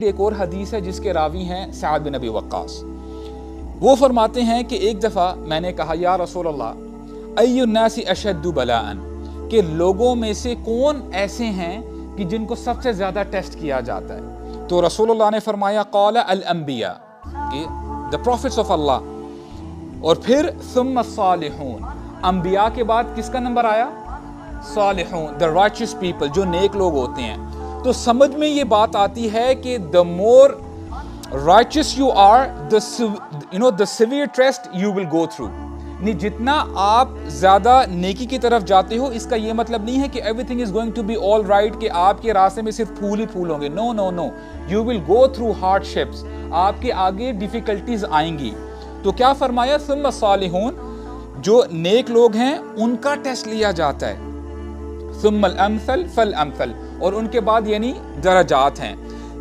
एक और हदीस है जिसके रावी हैं साद बिन अबी वक्कास। वो फरमाते हैं कि एक दफ़ा मैंने कहा, या रसूल अल्लाह अय्युन्नासी अशद्दु बलाअन, कि लोगों में से कौन ऐसे हैं कि जिनको सबसे ज़्यादा टेस्ट किया जाता है। तो रसूलुल्लाह ने फरमाया क़ाला अल अंबिया, कि द प्रॉफिट्स ऑफ अल्लाह। और फिर सुम्मा सालिहून, अंबिया के बाद किसका नंबर आया? सालिहून, द राइचियस पीपल, जो नेक लोग होते हैं। तो समझ में ये बात आती है कि the more righteous you are, the severe test you will go through. नहीं, जितना आप ज्यादा नेकी की तरफ जाते हो, इसका ये मतलब नहीं है कि everything is going to be all right, कि आपके रास्ते में सिर्फ फूल ही फूल होंगे। No no no, you will go through hardships, आपके आगे डिफिकल्टीज आएंगी। तो क्या फरमाया? सुम्मा सालिहून, जो नेक लोग हैं उनका टेस्ट लिया जाता है। सुम्मल अमसल फल अमसल, और उनके बाद यानी दरजात हैं,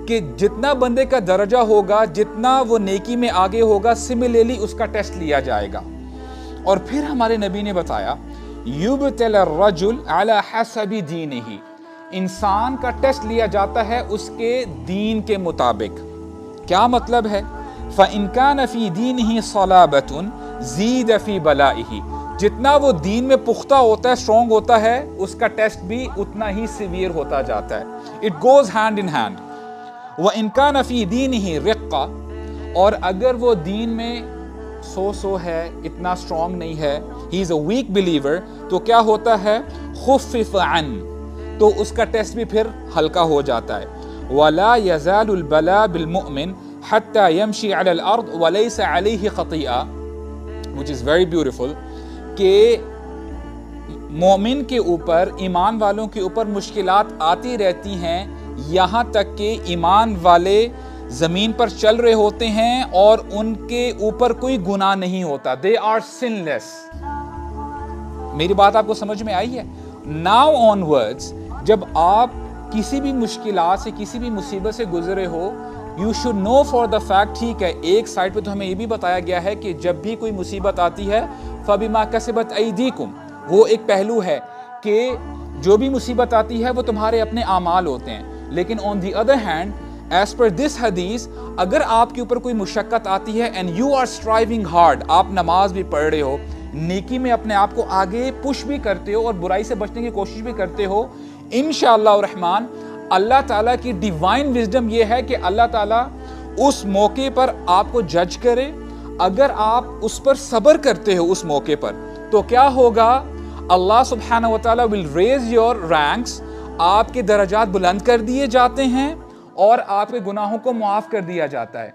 कि जितना बंदे का दर्जा होगा, जितना वो नेकी में आगे होगा, सिमिलरली उसका टेस्ट लिया जाएगा। और फिर हमारे नबी ने बताया, युबतल रजुल अला हसबी दीनिही, इंसान का टेस्ट लिया जाता है उसके दीन के मुताबिक। क्या मतलब है? फ़इन कान फ़ी दीनिही सलाबतुन ज़ीद फ़ी बलाइही, जितना वो दीन में पुख्ता होता है, स्ट्रॉन्ग होता है, उसका टेस्ट भी उतना ही सीवियर होता जाता है। It goes hand in hand. व इन कान फ़ी दीनिही रिक्का, और अगर वो दीन में सो है, इतना स्ट्रॉन्ग नहीं है, he is a weak believer, तो क्या होता है? खुफ़िफ़ अन, तो उसका टेस्ट भी फिर हल्का हो जाता है। वला यज़ालुल बला बिल मुमिन हत्ता यमशी अलल अर्द व लैसा अलैहि खतीआ, व्हिच इज़ वेरी ब्यूटीफुल, कि मोमिन के ऊपर, ईमान वालों के ऊपर मुश्किलात आती रहती हैं, यहाँ तक कि ईमान वाले ज़मीन पर चल रहे होते हैं और उनके ऊपर कोई गुनाह नहीं होता। They are sinless. मेरी बात आपको समझ में आई है? नाउ ऑनवर्ड्स, जब आप किसी भी मुश्किलात से, किसी भी मुसीबत से गुजरे हो, you should know for the fact, ठीक है, एक साइड पे तो हमें ये भी बताया गया है कि जब भी कोई मुसीबत आती है, फबिमा कसबत ऐदीकुम, वो एक पहलू है कि जो भी मुसीबत आती है वो तुम्हारे अपने आमाल होते हैं। लेकिन on the other hand, as per this हदीस, अगर आपके ऊपर कोई मुशक्कत आती है and you are striving hard, आप नमाज भी पढ़ रहे हो, नेकी में अपने आप को आगे पुश भी करते हो और बुराई से बचने की कोशिश भी करते हो, इंशाअल्लाह रहमान अल्लाह ताला की डिवाइन विजडम ये है कि अल्लाह ताला उस मौके पर आपको जज करे। अगर आप उस पर सब्र करते हो उस मौके पर, तो क्या होगा? अल्लाह सुब्हानहू व तआला विल रेज योर रैंक्स, आपके दर्जात बुलंद कर दिए जाते हैं और आपके गुनाहों को मुआफ कर दिया जाता है,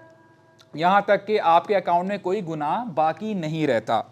यहाँ तक कि आपके अकाउंट में कोई गुनाह बाकी नहीं रहता।